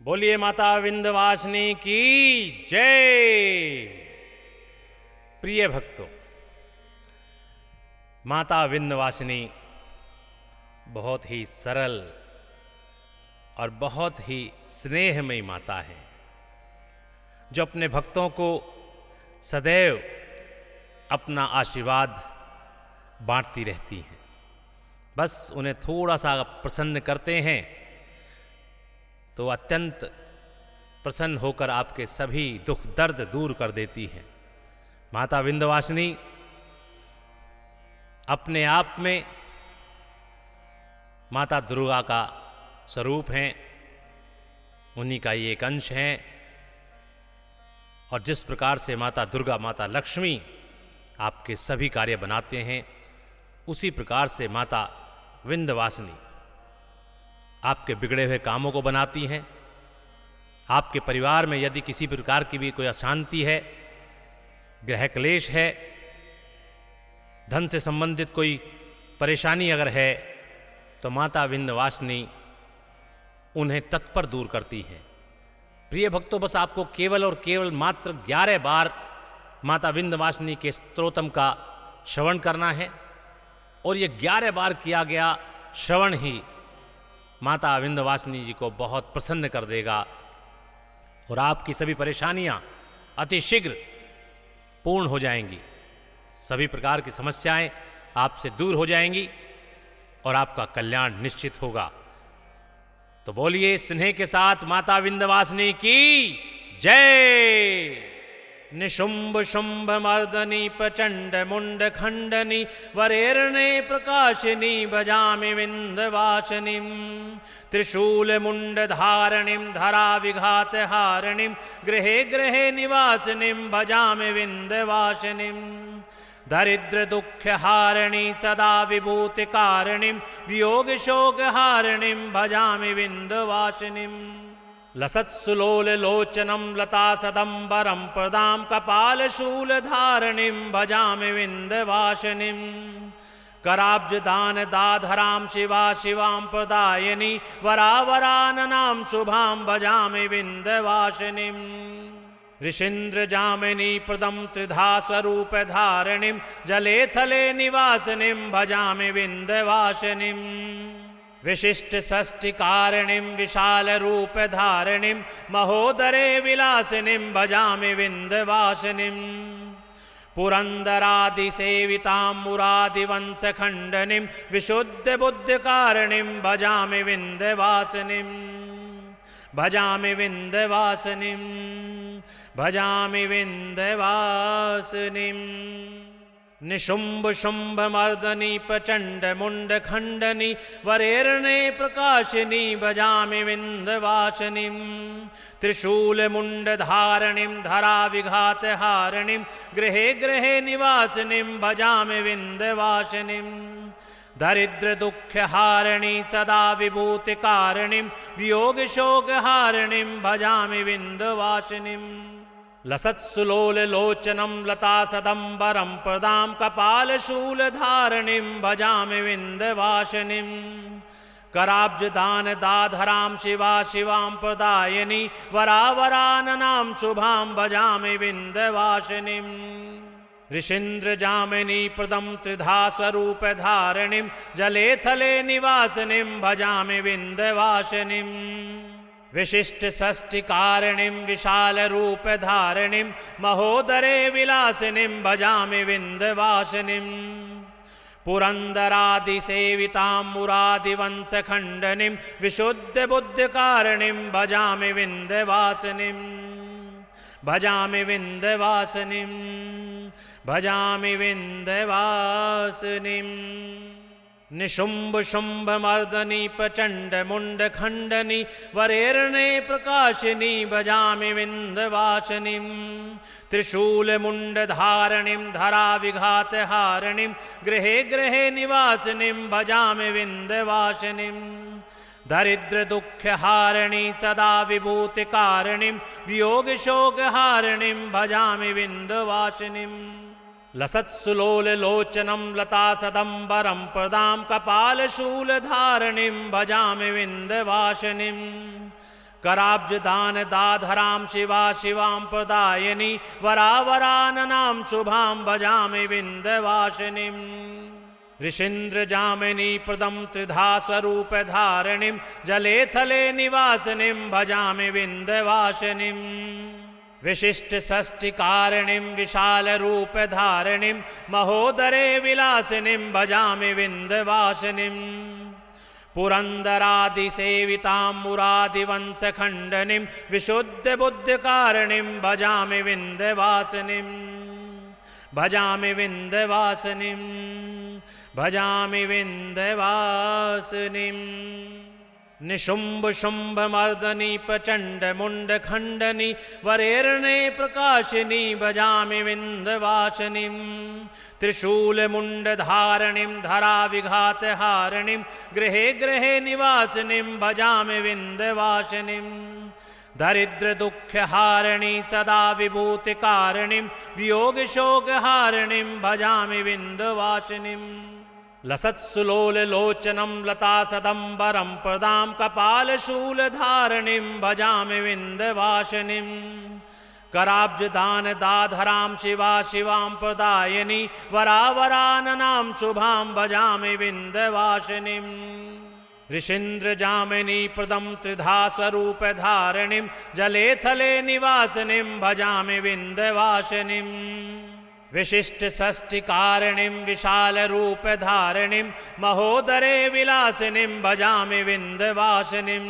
बोलिए माता विंध्यवासिनी की जय। प्रिय भक्तों, माता विंध्यवासिनी बहुत ही सरल और बहुत ही स्नेहमयी माता है, जो अपने भक्तों को सदैव अपना आशीर्वाद बांटती रहती हैं। बस उन्हें थोड़ा सा प्रसन्न करते हैं तो अत्यंत प्रसन्न होकर आपके सभी दुख दर्द दूर कर देती हैं। माता विंध्यवासिनी अपने आप में माता दुर्गा का स्वरूप हैं, उन्हीं का ये एक अंश हैं। और जिस प्रकार से माता दुर्गा, माता लक्ष्मी आपके सभी कार्य बनाते हैं, उसी प्रकार से माता विंध्यवासिनी आपके बिगड़े हुए कामों को बनाती हैं। आपके परिवार में यदि किसी प्रकार की भी कोई अशांति है, गृह क्लेश है, धन से संबंधित कोई परेशानी अगर है, तो माता विंध्यवासिनी उन्हें तत्पर दूर करती हैं। प्रिय भक्तों, बस आपको केवल और केवल मात्र 11 बार माता विंध्यवासिनी के स्तोत्रम का श्रवण करना है, और ये 11 बार किया गया श्रवण ही माता विंध्यवासिनी जी को बहुत प्रसन्न कर देगा, और आपकी सभी परेशानियां अति शीघ्र पूर्ण हो जाएंगी। सभी प्रकार की समस्याएं आपसे दूर हो जाएंगी और आपका कल्याण निश्चित होगा। तो बोलिए स्नेह के साथ माता विंध्यवासिनी की जय। निशुंभ शुंभ मर्दनी प्रचंड मुंड खंडनी वरेरणे प्रकाशिनी भजामि विंध्यवासिनीं। त्रिशूल मुंड धारणीं धरा विघात हारणीं गृहे गृहे निवासिनीं भजामि विंध्यवासिनीं। दरिद्र दुख हारिणी सदा विभूति कारिणीं वियोग शोक हारिणीं भजामि विंध्यवासिनीं। लसत्सुलोल लोचनं लता सदंबरं प्रदां कपालशूल धारणीं भजामि विंध्यवासिनीं। कराब्जदान दाधरां शिवा शिवां प्रदायिनी वरावराननां शुभां भजामि विंध्यवासिनीं। ऋषीन्द्र जामिनी प्रदं त्रिधा स्वरूप धारिणीं जले थले निवासिनीं भजामि विंध्यवासिनीं। विशिष्ट षष्ठी कारिणीं विशाल रूप धारिणीं महोदरे विलासिनीं भजामि विंध्यवासिनीं। पुरंदरादि सेवितां मुरादिवंश खंडनीं विशुद्ध बुद्ध कारिणीं भजामि विंध्यवासिनीं। भजामि विंध्यवासिनीं, भजामि विंध्यवासिनीं। निशुंभ शुंभ मर्दनी प्रचंड मुंड खंडनी वरेरणे प्रकाशिनी भजामि विंध्यवासिनीं। त्रिशूल मुंड धारणीं धरा विघात हारिणीं गृहे गृहे निवासिनीं भजामि विंध्यवासिनीं। दरिद्र दुख हारिणी सदा विभूति कारिणीं वियोग शोक हारिणीं भजामि विंध्यवासिनीं। लसत्सुलोल लोचनं लता सदंबरं प्रदां कपालशूल धारणीं भजामि विंध्यवासिनीं। कराब्जदान दाधरां शिवा शिवां प्रदायिनी वरावराननां शुभां भजामि विंध्यवासिनीं। ऋषीन्द्र जामिनी प्रदं त्रिधा स्वरूप धारिणीं जले थले निवासिनीं भजामि विंध्यवासिनीं। विशिष्ट षष्ठी कारिणीं विशाल रूप धारिणीं महोदरे विलासिनीं भजामि विंध्यवासिनीं। पुरंदरादि सेवितां मुरादिवंश खंडनीं विशुद्ध बुद्ध कारिणीं भजामि विंध्यवासिनीं। भजामि विंध्यवासिनीं, भजामि विंध्यवासिनीं। निशुंभ शुंभ मर्दनी प्रचंड मुंड खंडनी वरेरणे प्रकाशिनी भजामि विंध्यवासिनीं। त्रिशूल मुंड धारणीं धरा विघात हारिणीं गृहे गृहे निवासिनीं भजामि विंध्यवासिनीं। दरिद्र दुख हारिणी सदा विभूति कारिणीं वियोग शोक हारिणीं भजामि विंध्यवासिनीं। लसत्सुलोल लोचनं लता सदंबरं प्रदां कपालशूल धारणीं भजामि विंध्यवासिनीं। कराब्जदान दाधरां शिवा शिवां प्रदायिनी वरावराननां शुभां भजामि विन्ध्यवासिनीम् ऋषीन्द्रजामिनी प्रदं त्रिधा स्वरूपधारिणीं जले थले निवासिनीं भजामि विन्ध्यवासिनीम् विशिष्टषष्टिकारिणीं विशालरूपधारिणीं महोदरे विलासिनीं भजामि विन्ध्यवासिनीम् पुरन्दरादिसेवितां मुरादिवंशखण्डनीं विशुद्धबुद्धिकारिणीं भजामि विन्ध्यवासिनीम् भजामि विन्ध्यवासिनीम् भजामि विन्ध्यवासिनीम् निशुम्भशुम्भमर्दनी प्रचण्डमुण्डखण्डनी वरेर्णे प्रकाशिनी भजामि विन्ध्यवासिनीम् त्रिशूलमुण्डधारिणीं धराविघातहारिणीं गृहे गृहे निवासिनीं भजामि विन्ध्यवासिनीम् दरिद्रदुःखहारिणी सदा विभूतिकारिणीं वियोगशोकहारिणीं भजामि विन्ध्यवासिनीम् लसत्सुलोललोचनं लतासदम्बरं प्रदां कपालशूलधारिणीं भजामि विन्ध्यवासिनीम् कराब्जदान दाधरां शिवा शिवां प्रदायिनी वरावराननां शुभां भजामि विन्ध्यवासिनीम् ऋषीन्द्रजामिनी प्रदं त्रिधा स्वरूपधारिणीं जले थले निवासिनीं भजामि विन्ध्यवासिनीम् विशिष्टषष्टिकारिणीं विशालरूपधारिणीं महोदरे विलासिनीं भजामि विन्ध्यवासिनीम्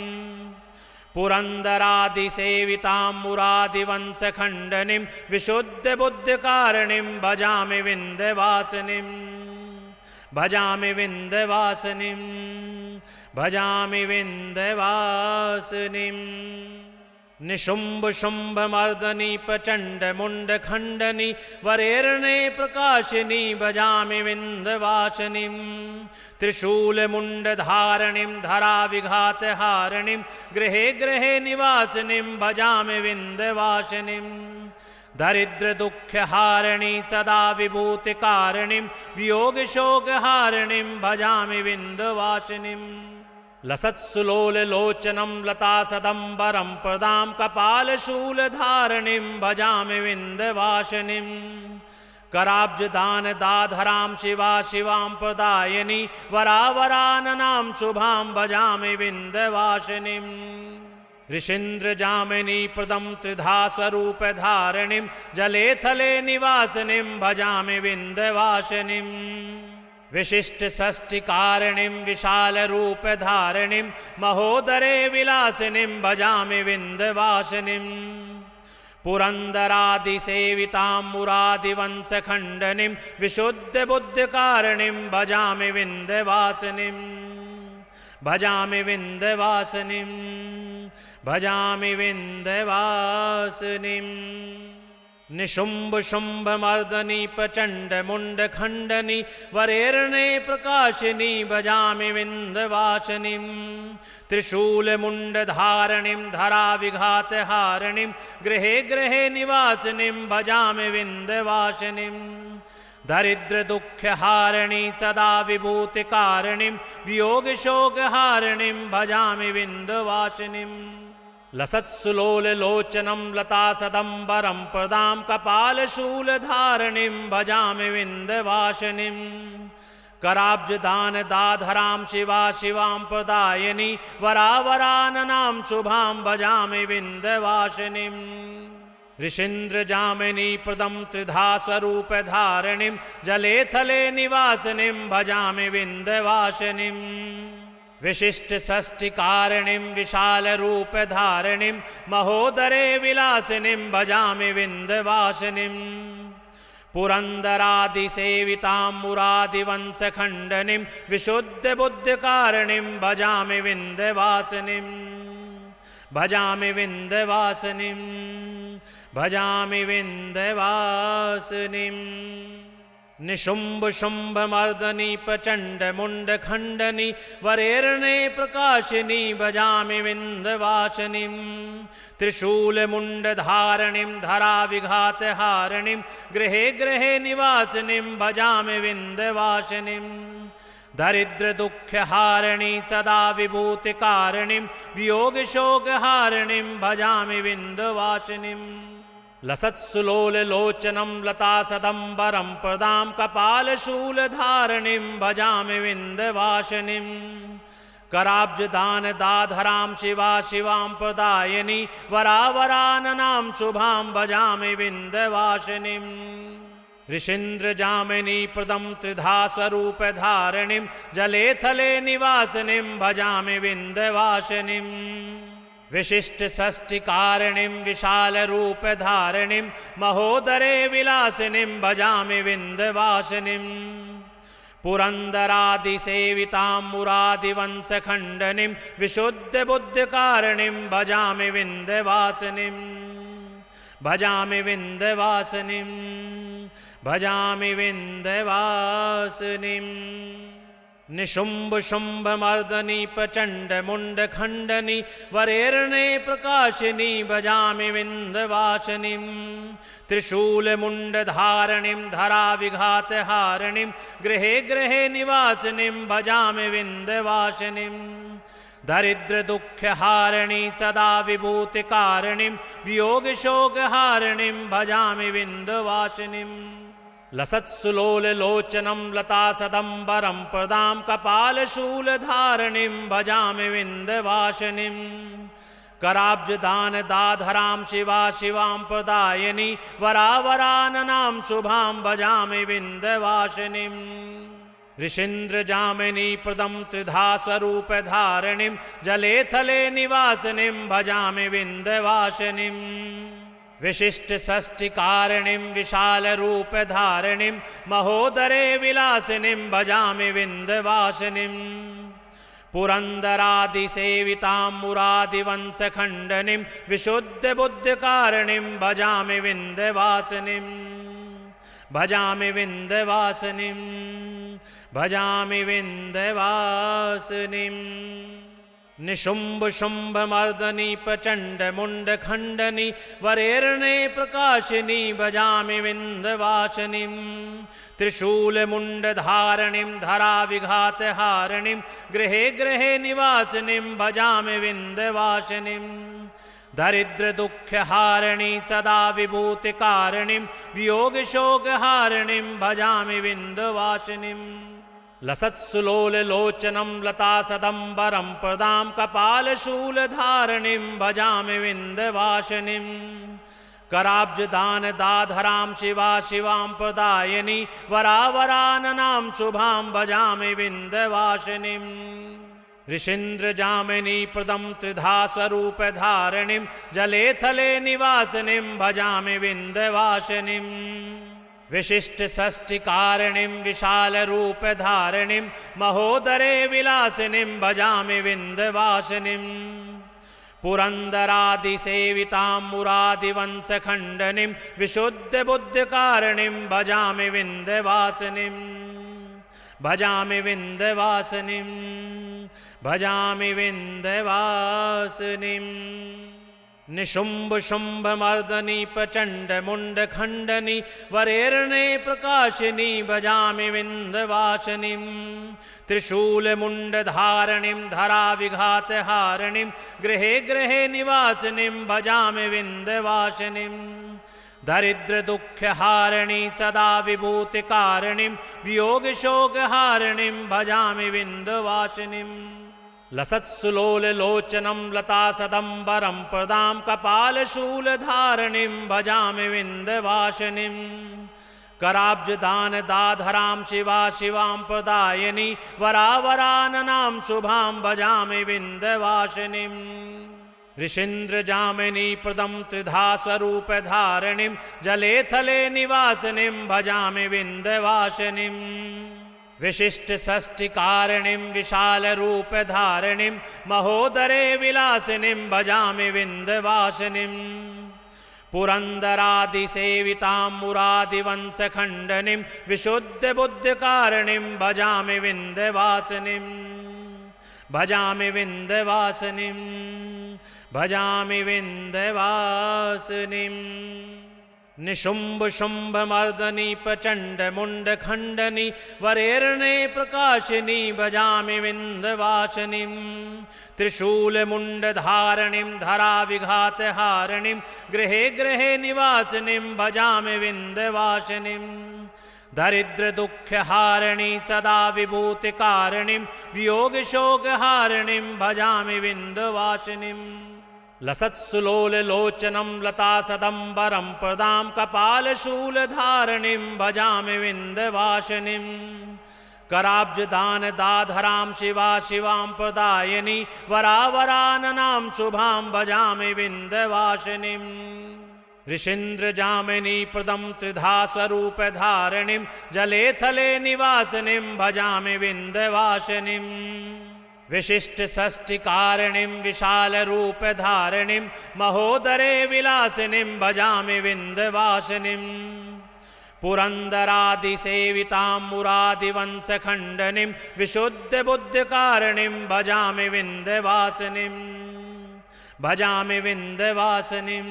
पुरन्दरादिसेवितां मुरादिवंशखण्डनीं विशुद्धबुद्धिकारिणीं भजामि विन्ध्यवासिनीम् भजामि विन्ध्यवासिनीम् भजामि विन्ध्यवासिनीम् निशुम्भशुम्भमर्दनी प्रचण्डमुण्डखण्डनी वरेर्णे प्रकाशिनी भजामि विन्ध्यवासिनीम् त्रिशूलमुण्डधारिणीं धराविघातहारिणीं गृहे गृहे निवासिनीं भजामि विन्ध्यवासिनीम् दरिद्रदुःखहारिणी सदा विभूतिकारिणीं वियोगशोकहारिणीं भजामि विन्ध्यवासिनीम् लसत्सुलोललोचनं लतासदम्बरं प्रदां कपालशूलधारिणीं भजामि विन्ध्यवासिनीम् कराब्जदान दाधरां शिवा शिवां प्रदायिनी वरावराननां शुभां भजामि विन्ध्यवासिनीम् ऋषीन्द्रजामिनी प्रदं त्रिधा स्वरूपधारिणीं जले थले निवासिनीं भजामि विन्ध्यवासिनीम् विशिष्टषष्टिकारिणीं विशालरूपधारिणीं महोदरे विलासिनीं भजामि विन्ध्यवासिनीम् पुरन्दरादिसेवितां मुरादिवंशखण्डनीं विशुद्धबुद्धिकारिणीं भजामि विन्ध्यवासिनीम् भजामि विन्ध्यवासिनीम् भजामि विन्ध्यवासिनीम् निशुम्भशुम्भमर्दनी प्रचण्डमुण्डखण्डनी वरेर्णे प्रकाशिनी भजामि विन्ध्यवासिनीम् त्रिशूलमुण्डधारिणीं धराविघातहारिणीं गृहे गृहे निवासिनीं भजामि विन्ध्यवासिनीम् दरिद्रदुःखहारिणी सदा विभूतिकारिणीं वियोगशोकहारिणीं भजामि विन्ध्यवासिनीम् लसत्सुलोललोचनं लतासदम्बरं प्रदां कपालशूलधारिणीं भजामि विन्ध्यवासिनीम् कराब्जदान दाधरां शिवा शिवां प्रदायिनी वरावराननां शुभां भजामि विन्ध्यवासिनीम् ऋषीन्द्रजामिनी प्रदं त्रिधा स्वरूपधारिणीं जले थले निवासिनीं भजामि विन्ध्यवासिनीम् विशिष्टषष्टिकारिणीं विशालरूपधारिणीं महोदरे विलासिनीं भजामि विन्ध्यवासिनीम् पुरन्दरादिसेवितां मुरादिवंशखण्डनीं विशुद्धबुद्धिकारिणीं भजामि विन्ध्यवासिनीम् भजामि विन्ध्यवासिनीम् भजामि विन्ध्यवासिनीम् निशुम्भशुम्भमर्दनी प्रचण्डमुण्डखण्डनी वरेर्णे प्रकाशिनी भजामि विन्ध्यवासिनीम् त्रिशूलमुण्डधारिणीं धराविघातहारिणीं गृहे गृहे निवासिनीं भजामि विन्ध्यवासिनीम् दरिद्र दुख हारिणी सदा विभूति कारिणीं वियोग शोक हारिणीं भजामि विंध्यवासिनीं लसत्सुलोल लोचनं लता सदंबरं प्रदां कपालशूल धारिणीं भजामि विंध्यवासिनीं कराब्जदान दाधरां शिवा शिवां प्रदायिनी वरावराननां शुभां भजामि विंध्यवासिनीं ऋषीन्द्र जामिनी प्रदं त्रिधा स्वरूप धारिणीं जले थले निवासिनीं भजामि विंध्यवासिनीं विशिष्ट षष्टि कारिणीं विशाल रूप धारिणीं महोदरे विलासिनीं भजामि विंध्यवासिनीं पुरंदरादि सेवितां मुरादिवंश खंडनीं विशुद्ध बुद्ध कारिणीं भजामि विंध्यवासिनीं भजामि विंध्यवासिनीं भजामि विंध्यवासिनीं निशुंभ शुंभ मर्दनी प्रचंड मुंड खंडनी वरेरणे प्रकाशिनी भजामि विंध्यवासिनीं त्रिशूल मुंड धारिणीं धरा विघात हारिणीं गृहे गृहे निवासिनीं भजामि विंध्यवासिनीं दरिद्र दुख हारिणी सदा विभूति कारिणीं वियोग शोक हारिणीं भजामि विंध्यवासिनीं लसत्सुलोल लोचनं लता सदंबरं प्रदां कपालशूल धारिणीं भजामि विंध्यवासिनीं कराब्जदान दाधरां शिवा शिवां प्रदायिनी वरावराननां शुभां भजामि विंध्यवासिनीं ऋषीन्द्र जामिनी प्रदं त्रिधा स्वरूप धारिणीं जले थले निवासिनीं भजामि विंध्यवासिनीं विशिष्ट षष्टि कारिणीं विशाल रूप धारिणीं महोदरे विलासिनीं भजामि विंध्यवासिनीं पुरंदरादि सेवितां मुरादिवंश खंडनीं विशुद्ध बुद्ध कारिणीं भजामि विंध्यवासिनीं भजामि विंध्यवासिनीं भजामि विंध्यवासिनीं निशुंभ शुंभ मर्दनी प्रचंड मुंड खंडनी वरेरणे प्रकाशिनी भजामि विंध्यवासिनीं त्रिशूल मुंड धारिणीं धरा विघात हारिणीं गृहे गृहे निवासिनीं भजामि विंध्यवासिनीं दरिद्र दुख हारिणी सदा विभूति कारिणीं वियोग शोक हारिणीं भजामि विंध्यवासिनीं लसत्सुलोल लोचनं लता सदंबरं प्रदां कपालशूल धारिणीं भजामि विंध्यवासिनीं कराब्जदान दाधरां शिवा शिवां प्रदायिनी वरावराननां शुभां भजामि विंध्यवासिनीं ऋषीन्द्र जामिनी प्रदं त्रिधा स्वरूप धारिणीं जले थले निवासिनीं भजामि विंध्यवासिनीं विशिष्ट षष्टि कारिणीं विशाल रूप धारिणीं महोदरे विलासिनीं भजामि विंध्यवासिनीं पुरंदरादि सेवितां मुरादिवंश खंडनीं विशुद्ध बुद्ध कारिणीं भजामि विंध्यवासिनीं भजामि विंध्यवासिनीं भजामि विंध्यवासिनीं निशुंभ शुंभ मर्दनी प्रचंड मुंड खंडनी वरेरणे प्रकाशिनी भजामि विंध्यवासिनीं त्रिशूल मुंड धारिणीं धरा विघात हारिणीं गृहे गृहे निवासिनीं भजामि विंध्यवासिनीं दरिद्र दुख हारिणी सदा विभूति कारिणीं वियोग शोक हारिणीं भजामि विंध्यवासिनीं लसत्सुलोल लोचनं लता सदंबरं प्रदां कपालशूल धारिणीं भजामि विंध्यवासिनीं कराब्जदान दाधरां शिवा शिवां प्रदायिनी वरावराननां शुभां भजामि विंध्यवासिनीं ऋषीन्द्र जामिनी प्रदं त्रिधा स्वरूप धारिणीं जले थले निवासिनीं भजामि विंध्यवासिनीं विशिष्ट षष्टि कारिणीं विशाल रूप धारिणीं महोदरे विलासिनीं भजामि विंध्यवासिनीं पुरंदरादि सेवितां मुरादिवंश खंडनीं विशुद्ध बुद्ध कारिणीं भजामि विंध्यवासिनीं भजामि विंध्यवासिनीं भजामि विंध्यवासिनीं निशुम्भ शुम्भ मर्दनी प्रचंड मुंड खंडनी वरेर्णे प्रकाशिनी भजामि विंध्यवासिनीं त्रिशूल मुंड धारणीं धरा विघात हारिणीं गृहे गृहे निवासिनीं भजामि विंध्यवासिनीं दरिद्र दुख हारिणी सदा विभूति कारिणीं वियोग शोक हारिणीं भजामि विंध्यवासिनीं लसत्सुलोल लोचनं लता सदम्बरं प्रदां कपालशूल धारणीं भजामि विंध्यवासिनीं कराब्जदान दाधरां शिवा शिवां प्रदायिनी वरावराननां शुभां भजामि विंध्यवासिनीं ऋषीन्द्र जामिनी प्रदं त्रिधा स्वरूप धारिणीं जले थले निवासिनीं भजामि विंध्यवासिनीं विशिष्ट षष्टि कारिणीं विशाल रूप धारिणीं महोदरे विलासिनीं भजामि विंध्यवासिनीं पुरंदरादि सेवितां मुरादिवंश खंडनीं विशुद्ध बुद्ध कारिणीं भजामि विंध्यवासिनीं भजामि विंध्यवासिनीं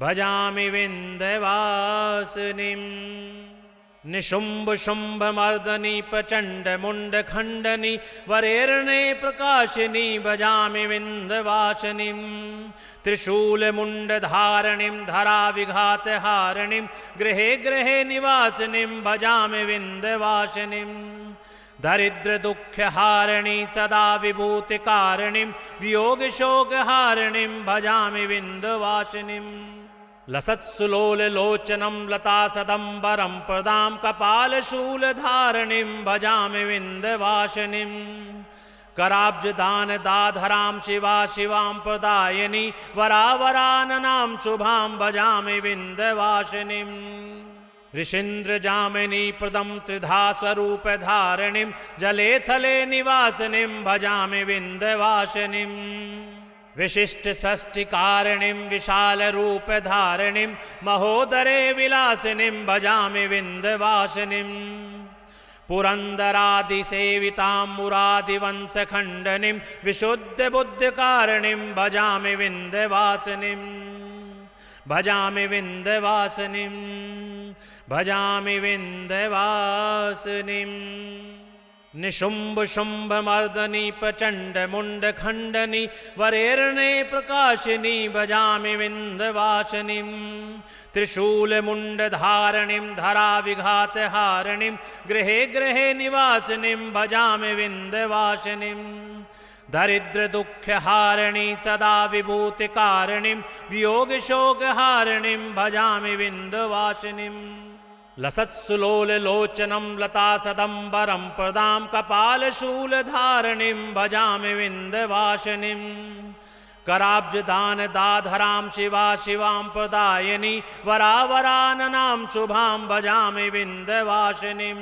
भजामि विंध्यवासिनीं निशुम्भ शुम्भ मर्दनी प्रचंड मुंड खंडनी वरेर्णे प्रकाशिनी भजामि विंध्यवासिनीं त्रिशूल मुंड धारणीं धरा विघात हारिणीं गृहे गृहे निवासिनीं भजामि विंध्यवासिनीं दरिद्र दुख हारिणी सदा विभूति कारिणीं वियोग शोक हारिणीं भजामि विंध्यवासिनीं लसत्सुलोल लोचनं लता सदम्बरं प्रदां कपालशूल धारणीं भजामि विंध्यवासिनीं कराब्जदान दाधरां शिवा शिवां प्रदायिनी वरावराननां शुभां भजामि विंध्यवासिनीं ऋषीन्द्र जामिनी प्रदं त्रिधा स्वरूप धारिणीं जले थले निवासिनीं भजामि विंध्यवासिनीं विशिष्ट षष्टि कारिणीं विशाल रूप धारिणीं महोदरे विलासिनीं भजामि विंध्यवासिनीं पुरंदरादि सेवितां मुरादिवंश खंडनीं विशुद्ध बुद्ध कारिणीं भजामि विंध्यवासिनीं भजामि विंध्यवासिनीं भजामि विंध्यवासिनीं निशुम्भ शुम्भ मर्दनी प्रचंड मुंड खंडनी वरेर्णे प्रकाशिनी भजामि विंध्यवासिनीं त्रिशूल मुंड धारणीं धरा विघात हारिणीं गृहे गृहे निवासिनीं भजामि विंध्यवासिनीं दरिद्र दुख हारिणी सदा विभूति कारिणीं वियोग शोक हारिणीं भजामि विंध्यवासिनीं लसत्सुलोल लोचनं लता सदम्बरं प्रदां कपालशूल धारणीं भजामि विंध्यवासिनीं कराब्जदान दाधरां शिवा शिवां प्रदायिनी वरावराननां शुभां भजामि विंध्यवासिनीं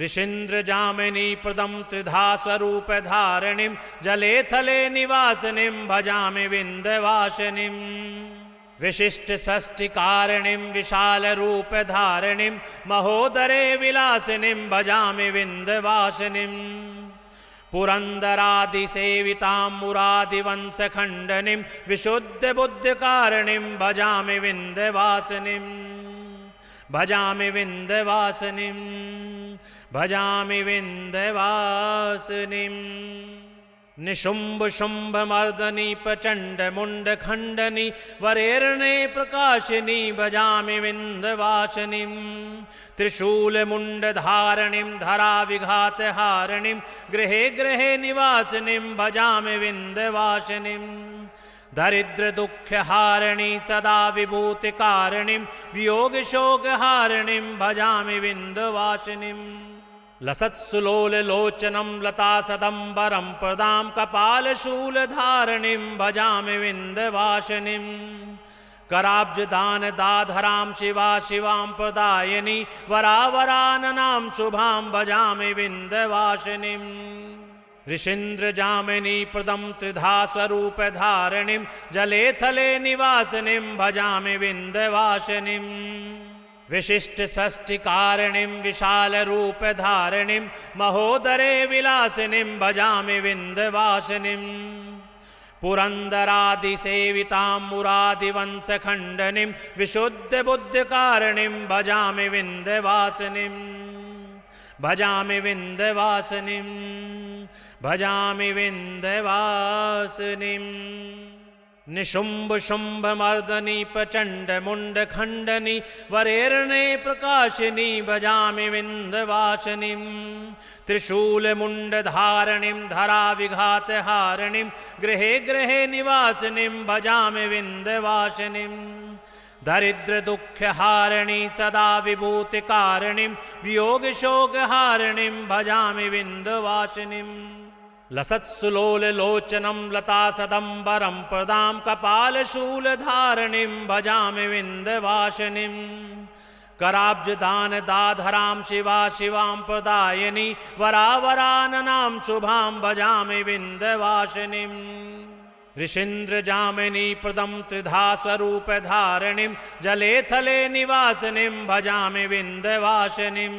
ऋषीन्द्र जामिनी प्रदं त्रिधा स्वरूप धारिणीं जले थले निवासिनीं भजामि विंध्यवासिनीं विशिष्ट षष्टि कारिणीं विशाल रूप धारिणीं महोदरे विलासिनीं भजामि विंध्यवासिनीं पुरंदरादि सेवितां मुरादिवंश खंडनीं विशुद्ध बुद्ध कारिणीं भजामि विंध्यवासिनीं भजामि विंध्यवासिनीं भजामि विंध्यवासिनीं निशुम्भ शुम्भ मर्दनी प्रचंड मुंड खंडनी वरेर्णे प्रकाशिनी भजामि विंध्यवासिनीं त्रिशूल मुंड धारणीं धरा विघात हारिणीं गृहे गृहे निवासिनीं भजामि विंध्यवासिनीं दरिद्र दुख हारिणी सदा विभूति कारिणीं वियोग शोक हारिणीं भजामि विंध्यवासिनीं लसत्सुलोल लोचनं लता सदम्बरं प्रदां कपालशूल धारणीं भजामि विंध्यवासिनीं कराब्जदान दाधरां शिवा शिवां प्रदायिनी वरावराननां शुभां भजामि विंध्यवासिनीं ऋषीन्द्र जामिनी प्रदं त्रिधा स्वरूप धारिणीं जले थले निवासिनीं भजामि विंध्यवासिनीं विशिष्ट षष्टि कारिणीं विशाल रूप धारिणीं महोदरे विलासिनीं भजामि विंध्यवासिनीं पुरन्दरादिसेवितां मुरादिवंशखण्डनीं विशुद्धबुद्धिकारिणीं भजामि विन्ध्यवासिनीं भजामि विन्ध्यवासिनीं भजामि विन्ध्यवासिनीं निशुम्भ शुम्भ मर्दनी प्रचण्ड मुण्ड खण्डनी वरेर्णे प्रकाशिनी भजामि विन्ध्यवासिनीं त्रिशूलमुण्डधारिणीं धराविघातहारिणीं गृहे गृहे निवासिनीं भजामि विन्ध्यवासिनीं दरिद्रदुःखहारिणी सदा विभूतिकारिणीं वियोगशोकहारिणीं भजामि विन्ध्यवासिनीं लसत्सुलोललोचनं लतासदम्बरं प्रदां कपालशूलधारिणीं भजामि विन्ध्यवासिनीं कराब्जदानदाधरां शिवा शिवां प्रदायिनी वरावराननां शुभां भजामि विन्ध्यवासिनीं ऋषीन्द्रजामिनी प्रदं त्रिधा स्वरूपधारिणीं जले थले निवासिनीं भजामि विन्ध्यवासिनीं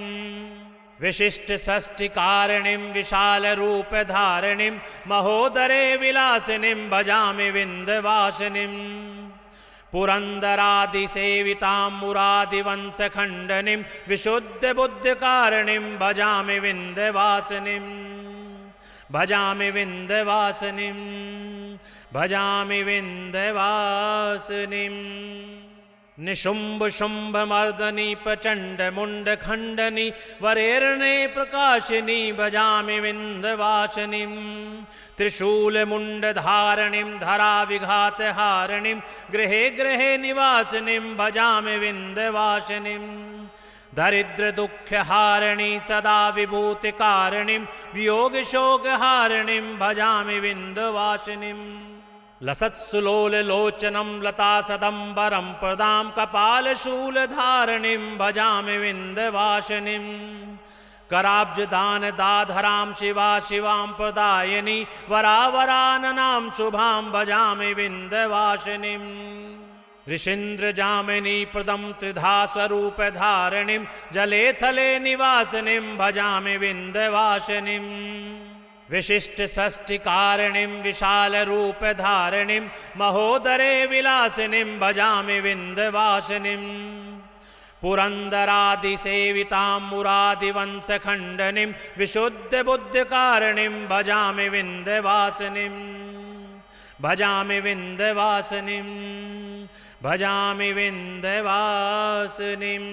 विशिष्टषष्टिकारिणीं विशालरूपधारिणीं महोदरे विलासिनीं भजामि विन्ध्यवासिनीं पुरन्दरादिसेवितां मुरादिवंशखण्डनीं विशुद्धबुद्धिकारिणीं भजामि विन्ध्यवासिनीं भजामि विन्ध्यवासिनीं भजामि विन्ध्यवासिनीं निशुम्भ शुम्भ मर्दनी प्रचण्ड मुण्ड खण्डनी वरेर्णे प्रकाशिनी भजामि विन्ध्यवासिनीं त्रिशूलमुण्डधारिणीं धराविघातहारिणीं गृहे गृहे निवासिनीं भजामि विन्ध्यवासिनीं दरिद्रदुःखहारिणी सदा विभूतिकारिणीं वियोगशोकहारिणीं भजामि विन्ध्यवासिनीं लसत्सुलोललोचनं लतासदम्बरं प्रदां कपालशूलधारिणीं भजामि विन्ध्यवासिनीं कराब्जदानदाधरां शिवा शिवां प्रदायिनी वरावराननां शुभां भजामि विन्ध्यवासिनीं ऋषीन्द्रजामिनी प्रदं त्रिधा स्वरूपधारिणीं जले थले निवासिनीं भजामि विन्ध्यवासिनीं विशिष्टषष्टिकारिणीं विशालरूपधारिणीं महोदरे विलासिनीं भजामि विन्ध्यवासिनीं पुरन्दरादिसेवितां मुरादिवंशखण्डनीं विशुद्धबुद्धिकारिणीं भजामि विन्ध्यवासिनीं भजामि विन्ध्यवासिनीं भजामि विन्ध्यवासिनीं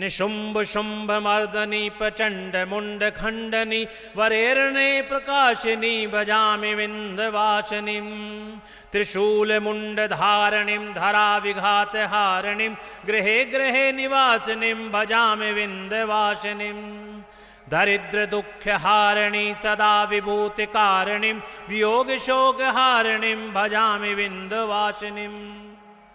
निशुम्भ शुम्भ मर्दनी प्रचण्ड मुण्ड खण्डनी वरेर्णे प्रकाशिनी भजामि विन्ध्यवासिनीं त्रिशूलमुण्डधारिणीं धराविघातहारिणीं गृहे गृहे निवासिनीं भजामि विन्ध्यवासिनीं दरिद्रदुःखहारिणी सदा विभूतिकारिणीं वियोगशोकहारिणीं भजामि विन्ध्यवासिनीं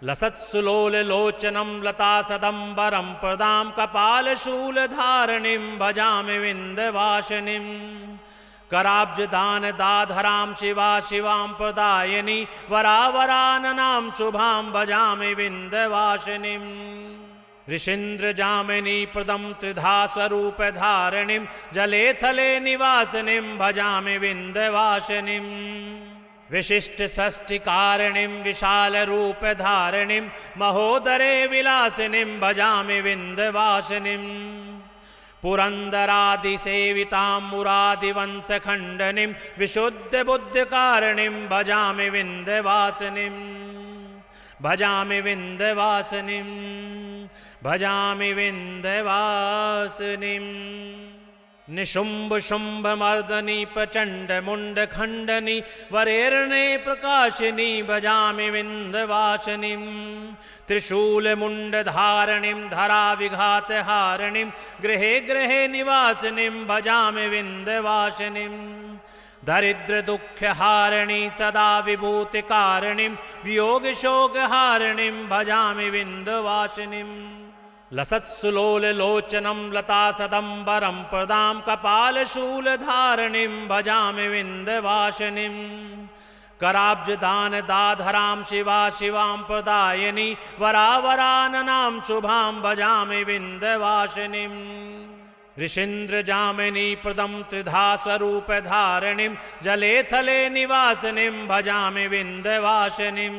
लसत्सुलोललोचनं लतासदम्बरं प्रदां कपालशूलधारिणीं भजामि विन्ध्यवासिनीं कराब्जदानदाधरां शिवा शिवां प्रदायिनी वरावराननां शुभां भजामि विन्ध्यवासिनीं ऋषीन्द्रजामिनी प्रदं त्रिधा स्वरूपधारिणीं जले थले निवासिनीं भजामि विन्ध्यवासिनीं विशिष्टषष्टिकारिणीं विशालरूपधारिणीं महोदरे विलासिनीं भजामि विन्ध्यवासिनीं पुरन्दरादिसेवितां मुरादिवंशखण्डनीं विशुद्धबुद्धिकारिणीं भजामि विन्ध्यवासिनीं भजामि विन्ध्यवासिनीं भजामि विन्ध्यवासिनीं निशुम्भ शुम्भ मर्दनी प्रचण्ड मुण्ड खण्डनी वरेर्णे प्रकाशिनी भजामि विन्ध्यवासिनीं त्रिशूलमुण्डधारिणीं धराविघातहारिणीं गृहे गृहे निवासिनीं भजामि विन्ध्यवासिनीं दरिद्रदुःखहारिणी सदा विभूतिकारिणीं वियोगशोकहारिणीं भजामि विन्ध्यवासिनीं लसत्सुलोललोचनं लतासदम्बरं प्रदां कपालशूलधारिणीं भजामि विन्ध्यवासिनीं कराब्जदानदाधरां शिवा शिवां प्रदायिनी वरावराननां शुभां भजामि विन्ध्यवासिनीं ऋषीन्द्र जामिनी प्रदम त्रिधा स्वरूप धारणिम जले थले निवासिनीं भजामि विंध्यवासिनीं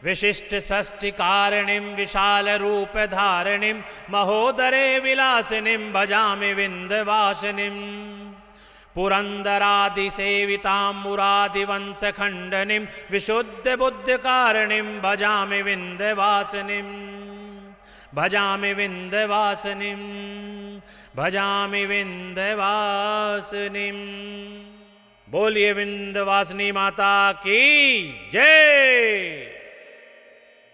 विशिष्ट षष्टि कारणिं विशाल रूप धारणिं महोदरे विलासिनीं भजामि विंध्यवासिनीं पुरंदरादि सेवितां मुरादिवंश खंडनीं विशुद्ध बुद्धि कारणिं भजामि विंध्यवासिनीं भजामि विंध्यवासिनीं भजामि विंध्यवासिनीं। बोलिए विंध्यवासिनी माता की जय।